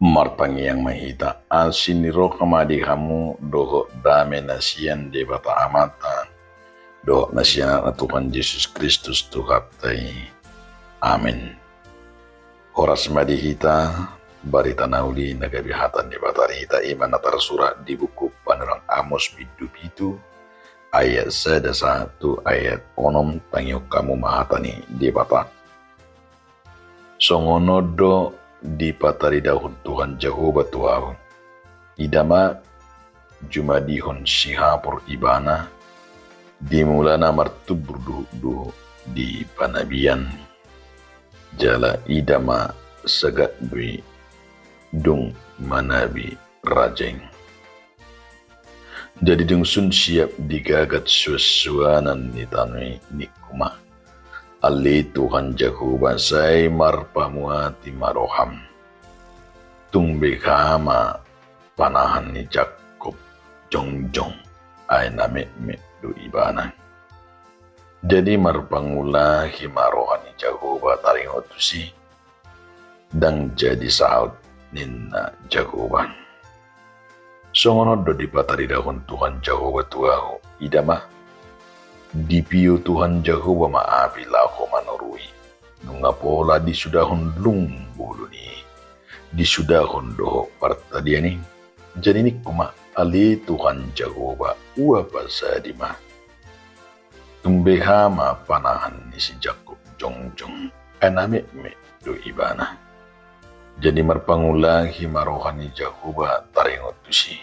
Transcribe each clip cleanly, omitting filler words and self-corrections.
Martangi yang mahita asiniro kamadi kamu doho dame nasian de bata amata doho nasian na Tuhan Yesus Kristus Tuhatai. Amin. Horas madi hita barita nauli nagabihatan di batari hita iman natar surah di buku Panerang Amos bidu ayat 1 ayat onom tangyo kamu mahatani di bata songonodo di patari dahun Tuhan Jehovah Tuhan idama jumadihon sihapur ibana dimulana martubur duh di panabian jala idama segat bui dung manabi rajeng jadi dung sun siap digagat suasuanan ni tanui nikuma Ali Tuhan Jehovah say marpamuati maroham tumbe kama panahan ni Jakob jongjong ay name do ibana jadi marpangula himarohan ni Jehovah taring otusi dang jadi saud ninna Jehovah songonod do dipatari dahon Tuhan Jehovah tuaho idama dipiu Tuhan Jehovah maapi lako manurui nunga pola di sudahon lung bulu ni di sudahon doho partadia ni jadi ni kuma ali Tuhan Jehovah ua pasadima tumbehama panahan ni si Jakob jongjong aname me do ibana jadi marpangulangi marohan ni Jehovah taringot tusi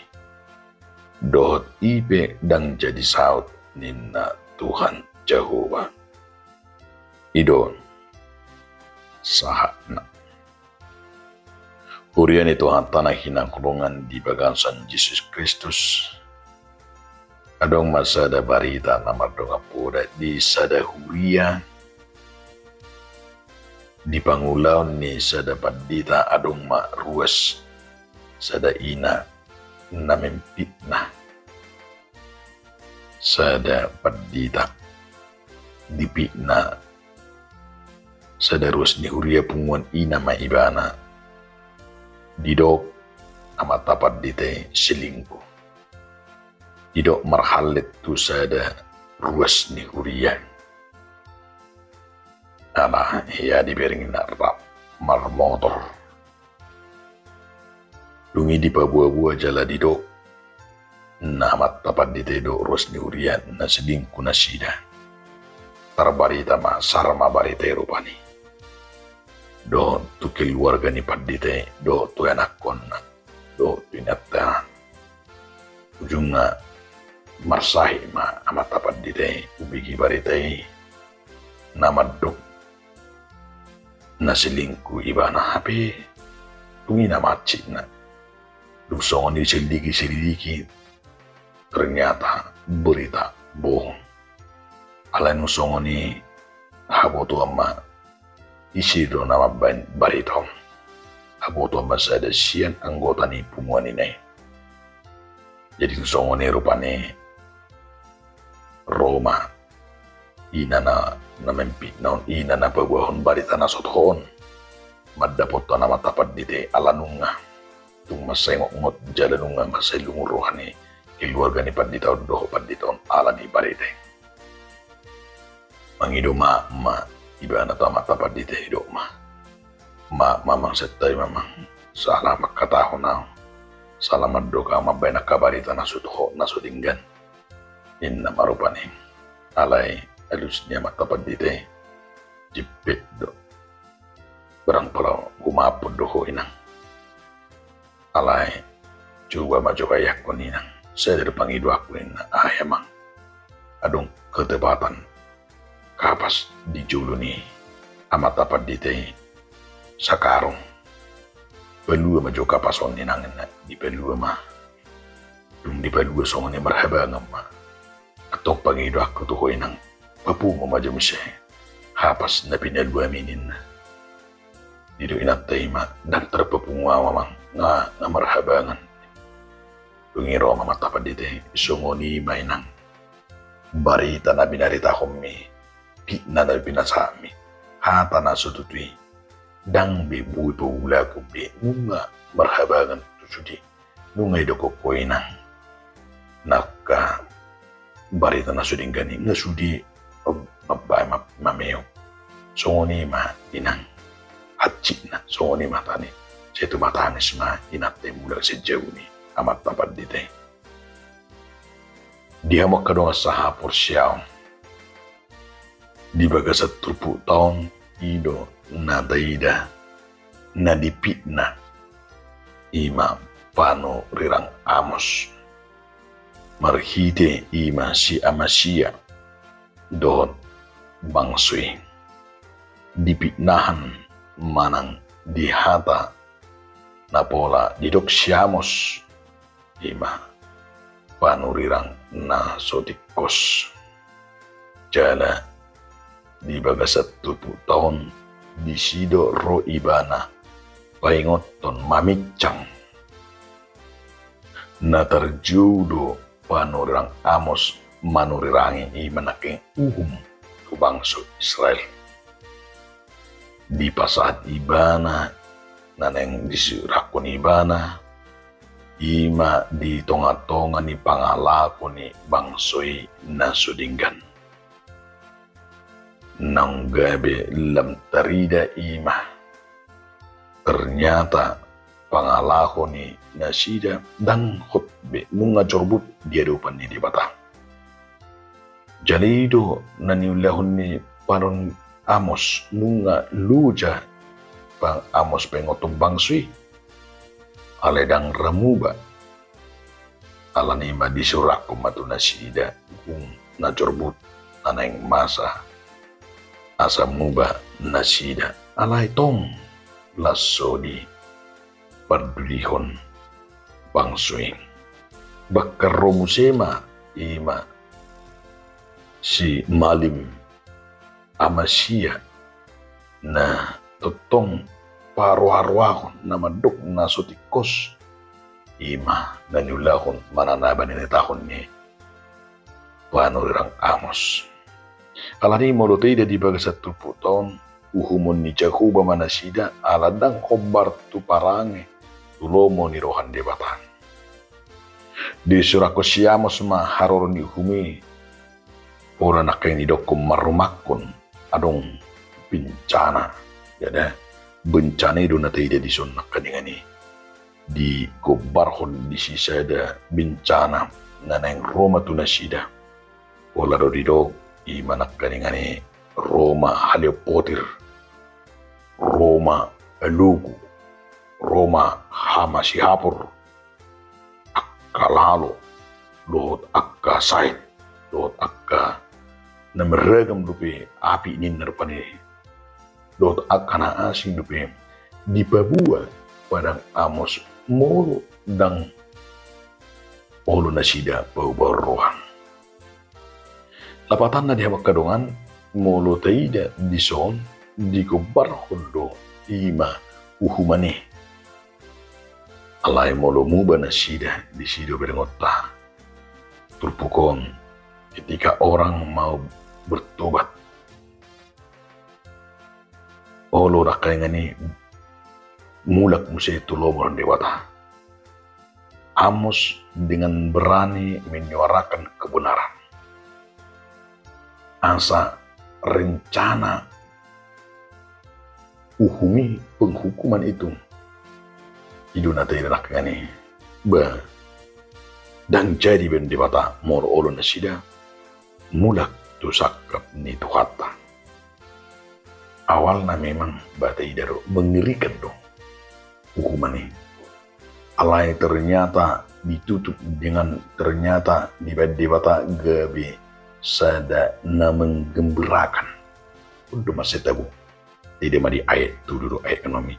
dohot ipe dang jadi saut ninna Tuhan Jehovah idon sahana hurian itu tanah hinang kulungan di bagansan Yesus Kristus adong masada barita namar donga puda di sada huria di pangulaw ni sada padita adong ma ruas sada ina namempitna sada padita dipitna sada ruas ni huria punguan ina maibana didok amat tapat dite selingkuh didok marhalet tu sada ruas ni huria ala ya dibering narap marmotor dungi di pabua-bua jala didok namat tapat ditedo ruas ni hurian na selingkuh na sida tarbarita ma sarma barita rupani do tu keluarga ni padite do tu anak konna do tu inata ujunga marsahi ma amat tapat dite ubigi baritai nama dok na selingkuh ibana hape tungi na macit na dusongon ni selidiki ternyata berita bohong alain usongon ni haboto ama isido nama barito haboto ama sada sian anggota ni punguan ini jadi usongon ni rupane Roma inana namempi naon inana pabuahon barita na sothon madapot nama tapat dite alanunga tung masengok ngot jalanunga masailunguruhani keluarga ni panditaon doho panditaon ala ni barite mangido ma ibana tama tapat dite hido ma mamang setay mamang salamat katahon na salamat doka mabay nakabarita na sutho na sudinggan inna marupani alay alus niya matapat dite jipit do barang pala gumapod doho inang alay coba maju kayak ko ninang saya dari pangidu aku ini ayamang adong ketepatan kapas di julu ni amat tapat dite sakarong pelua maju kapason ni nangin di pelua mah dung di pelua songon ni marhaba ngama atau pangidu aku tuh inang papu mo maju misye hapas na pinalua minin dido inatay ma dan terpepungwa mamang nga marhabangan tungiro mamatapan dite sungoni mainang barita na binarita kami na binasami hata na sututui dang be bui pula ko be nunga marhabangan tusudi nunga idoko koinang naka barita na suding gani nga sudi mabay mameo songoni ma inang hatchi na songoni matani setu matangis ma inatte mula sejauh ni amat tapat dite dia makadonga sahapur siyaw di bagasat 30 tahun ido na daida na dipitna ima pano rirang Amos marhite ima si Amasia dohot bangsui dipitnahan manang dihata na pola didok si Amos ima panurirang na sotikos jala di bagasat 70 tahun di sido ro ibana paingot ton mamicang na terjudo panurirang Amos manurirangi imanaking uhum kubangso Israel di pasahat ibana naneng disurakon ibana ima di tonga-tonga ni pangalako ni bangsoy na sudinggan nang gabi lam tarida ima ternyata pangalako ni nasida dan khutbe nunga jorbut dia dupan ni di bata jalido naniulahun ni paron Amos nunga luja pang Amos pengotong bangsui aledang remuba alanima disurak kumatu nasida kung najorbut aneng masa asa muba nasida alay tong lasodi pardulihon bangsui bakar romusema ima si malim Amasia na totong paru-arwahon na madok na sotikos ima nanyulahon mananaban ni tahon ni panurirang Amos alani molotay da di bagasat 30 tahun uhumon ni Jakuba manasida aladang kobar tu parange tulomo ni rohan debatan di surako si Amos ma haror ni uhumi ora nakay ni dokum marumakon adong bencana yada bencana itu na tayo di son nakadingani di kobarhon di sisada bencana na nang Roma tunasida wala dodido i manakadingani Roma Haleopotir Roma Elugu Roma Hamasihapur Akkalalo dohot akka sait dohot akka na meragam lupi api ninar pani dot akana asing lupi di Papua padang Amos molo dang olo nasida bau rohan lapatan na diha makadongan molo taida di son di kobar hondo ima uhumane alay molo muba nasida di sido berengota turpukon ketika orang mau bertobat olo rakayangani mulak musay tulomor dewata Amos dengan berani menyuarakan kebenaran asa rencana uhumi penghukuman itu idunatay rakayangani ba dan jadi ben dewata moro olo nasida mulak tu sakap ni tuhata awalnya memang batai daro mengerikan dong hukuman ini alay ternyata ditutup dengan ternyata di bata gabi sada na menggembirakan untuk masih tabu tidak madi ayat tu dulu ayat ekonomi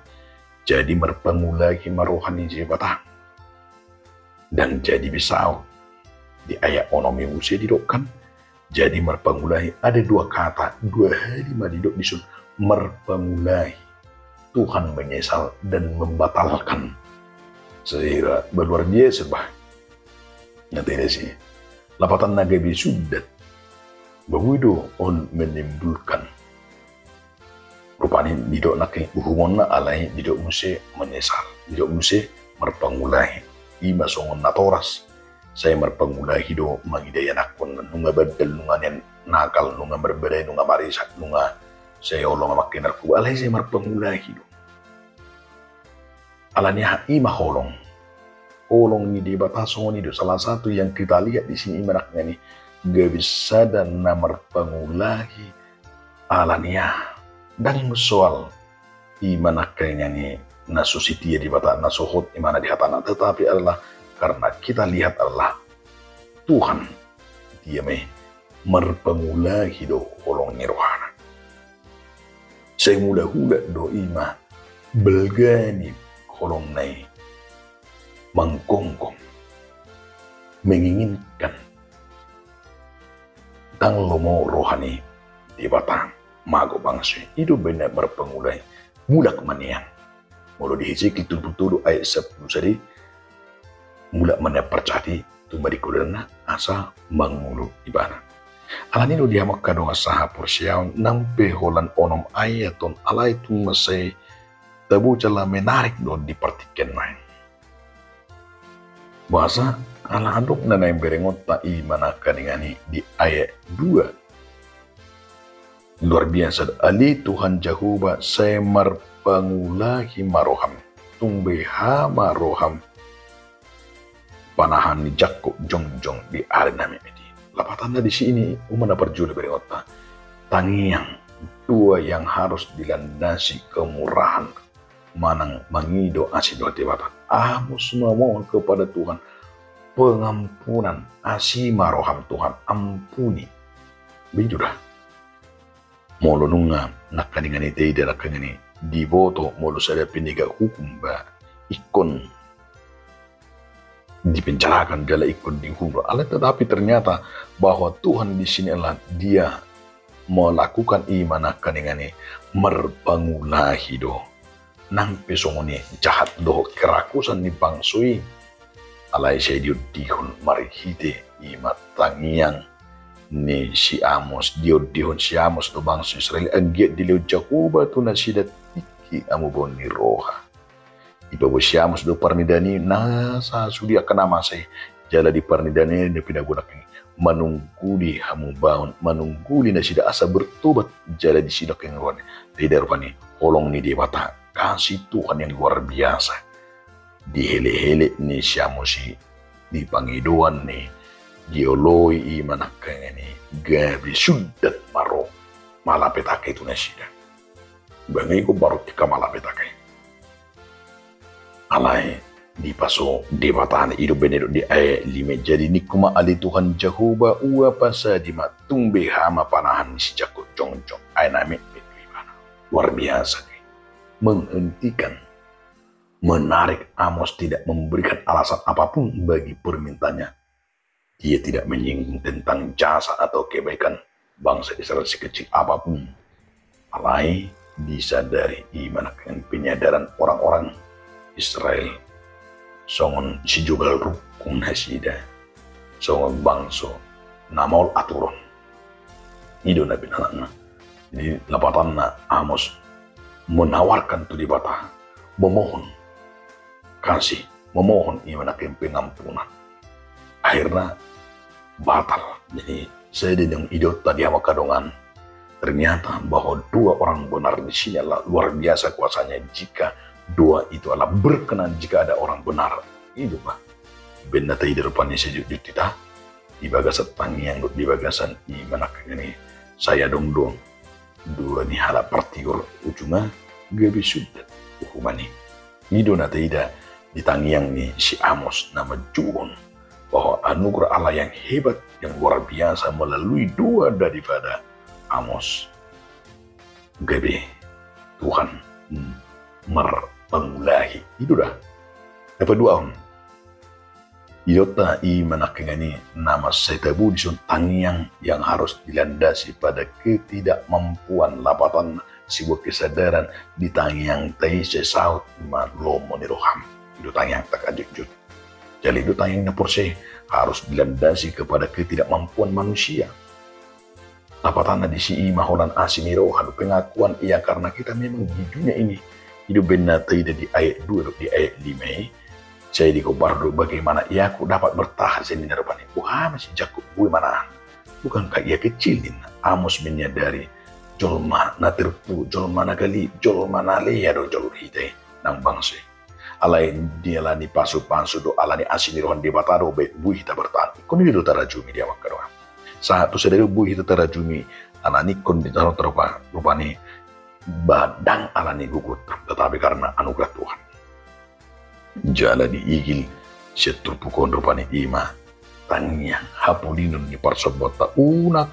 jadi merpengulagi marohani jebata dan jadi bisa di ayat ekonomi usia didokkan jadi merpengulai ada dua kata dua hari madidok disun merpengulai Tuhan menyesal dan membatalkan sehingga berluar biasa bah nyatanya sih lapatan nagabi sudat begitu on menimbulkan rupa panin didok naking uhumon na alai didok muse menyesal, didok muse merpangulahi ima songon natoras saya merpangulahi do mangidaya nakon nunga badal nunga nen nakal nunga berbeda nunga marisak nunga saya olong makin narku alai saya merpangulahi do alanya ima holong ni di batasongon itu salah satu yang kita lihat di sini menaknya nih gak bisa dan merpangulahi alania dan soal imana kayaknya nih nasusitia di bata nasuhut imana di hatana tetapi adalah karena kita lihat adalah Tuhan dia merpangulahi do holong nirwana saya mula-hula do ima belgani holong nai mengkongkong menginginkan tang lomo rohani di batang mago bangsa itu benar berpengulai mula kemanian mulu dihijik itu betul ayat 10 jadi mula mana percaya tumba di kudana asa mangulu ibadah alani do dia makka do saha porsiaun nampe holan onom ayaton alai tu masai tabu jala menarik do dipertikan main bahasa ala aduk nanai berengot ta imana kaningani di ayat 2 luar biasa ali Tuhan Jehovah saya merpangulahi maroham tumbe ha maroham panahan ni jakko jongjong di arena medi lapatanda di sini umana perjuli berengota tangiang dua yang harus dilandasi kemurahan manang mangido asido tebata amus memohon kepada Tuhan pengampunan asi maroham Tuhan ampuni bijudah molo nunga nakkaningani teide nakkaningani diboto molo sada piniga hukum ba ikon dipenjarakan dalam ikon di hukum Allah tetapi ternyata bahwa Tuhan di sini adalah dia melakukan iman nakkaningani merpangulahi do nang pesongoni jahat do kerakusan ni bangsui alai saya dihun marihite imat tangiang ni si Amos dihun si Amos do bangsa Israel agiat diliu Jehovah tu nasidat tiki amu boni roha ibabu si Amos do parnidani nasa sudi akan nama saya jala di parnidani dia pindah gunakan menungguli hamu baun menungguli nasidat asa bertobat jala di sidak yang ruan tidak rupani holong ni dewata kasih Tuhan yang luar biasa dihele-hele ni si Amos di pangiduan ni dioloi iman akanya ni gabi sudat maro malapetake itu nasida bangai ko baru tika malapetake alai di paso di batane ido benedo di ayat 5 jadi nikuma ali Tuhan Jehovah ua pasa di matumbe hama panahan si jako jongjong ay nami luar biasa nih menghentikan menarik Amos tidak memberikan alasan apapun bagi permintaannya. Dia tidak menyinggung tentang jasa atau kebaikan bangsa Israel sekecil apapun. Alai disadari iman dengan penyadaran orang-orang Israel. Songon si jubal rukun hasida. Songon bangso namol aturon. Itu nabi nalana. Jadi lapatan na Amos menawarkan tu di bata. Memohon kasih. Memohon iman dengan pengampunan. Akhirnya batal. Jadi saya dan yang idiot tadi sama kadongan ternyata bahwa dua orang benar di sini adalah luar biasa kuasanya jika dua itu adalah berkenan jika ada orang benar itu pak benda tadi depannya sejuk kita di bagasan tangi yang di bagasan di mana ini saya dong dua nih halap partiur ujungnya gak bisa hukuman ini dona tidak di tangi yang nih si Amos nama Juon bahwa anugerah Allah yang hebat, yang luar biasa melalui dua daripada Amos. Gabe Tuhan merpangulahi. Itu dah. Apa dua Iota i manakengani nama setabu disun tangiang yang harus dilandasi pada ketidakmampuan lapatan sebuah kesadaran di tangiang tai sesaut malomo niroham. Itu tangiang tak ajut. Jadi itu tayang napurse harus dilandasi kepada ketidakmampuan manusia. Apatana di si maholan asiniro hadu pengakuan ia karena kita memang di dunia ini hidup benar tidak di ayat 2 di ayat 5. Saya di kobardo bagaimana ia aku dapat bertahan sini nerpani. Wah masih jago bui mana. Bukankah ia kecilin Amos menyadari jolma na terpu jolma na gali jolma na leya do jolur hite nang bangse. Alai dia lani pasu pansu do alani asinirohan di batado be bui hita bertahan. Kuni do tarajumi dia makaroa. Saat itu sedari bui hita tarajumi alani kon di tanah rupani badang alani gugut tetapi karena anugerah Tuhan. Jala di igil seturpukon rupani ima tanya hapulinun di parsobota unak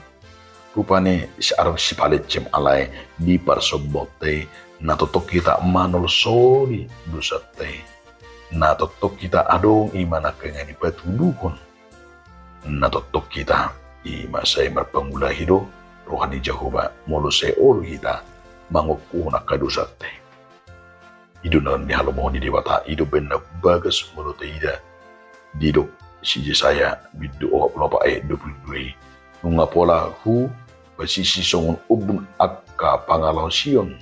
rupane searang sipalecem alai di parsobote na totok kita manol soli dusate na totok kita adong ima na kanya di patudukon na totok kita ima say marpangula hido rohani Jehovah molo say olu kita mangukunak kadusate. Ido nan di halomo di dewata ido benda bagas menurut ida didok si saya bidu lopa ayat 22 nunga pola hu basisi songon ubun akka pangalaw sion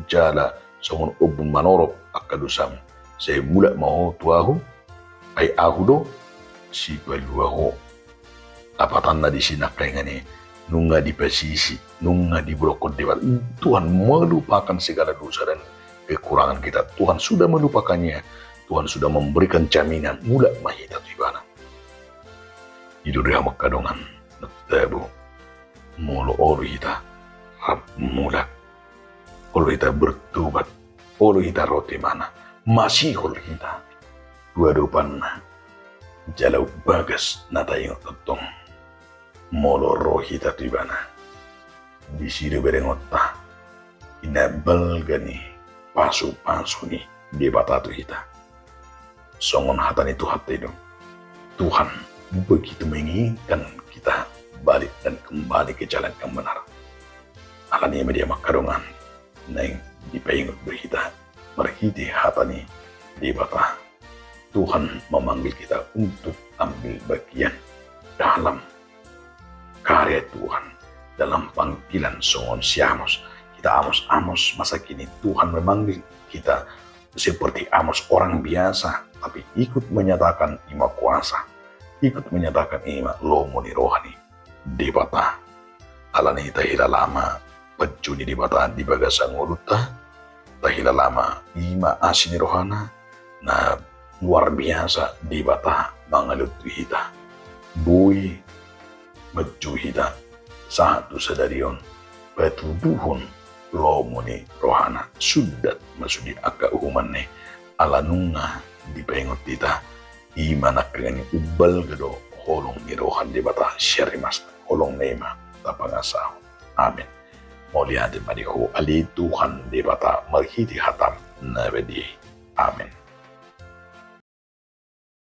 jala songon ubun manorok akka dusam saya mula mau tuahu ay ahudo si baluaho apatan na di sinakay ngani nunga di pasisi nunga di brokod dewat Tuhan melupakan segala dosa dan kekurangan kita. Tuhan sudah melupakannya. Tuhan sudah memberikan jaminan mula mahita tibana. Hidup dia makadongan. Natabu. Mulu olu kita. Rab mula. Olu kita bertobat. Olu kita roti mana. Masih olu kita. Dua depan. Jalau bagas. Nata ingat tentong. Mulu roh kita tibana. Di sini berengotah. Inabal gani. Pasu nih di batatu kita. Songon hatan itu hati dong. Tuhan begitu menginginkan kita balik dan kembali ke jalan yang benar. Alani media makadongan. Neng dipengut berhita. Berhiti hatani di bata. Tuhan memanggil kita untuk ambil bagian dalam karya Tuhan. Dalam panggilan songon siamos. Kita Amos masa kini Tuhan memanggil kita seperti Amos orang biasa, tapi ikut menyatakan ima kuasa, ikut menyatakan ima lomoni rohani di bata. Alani tahila lama pecuni di bata di bagasang uluta, tahila lama ima asini rohana, na luar biasa di bata mangalut hita, bui meju hita, satu sedarion, petuduhun lomoni rohana sudat masudi aka uhumanne ala nunga di pengot kita imana kengani ubal gado holong ni rohan di bata syarimas holong nema tapangasaw amin moliade madiho ali Tuhan di bata marhiti hatam na bedi amin.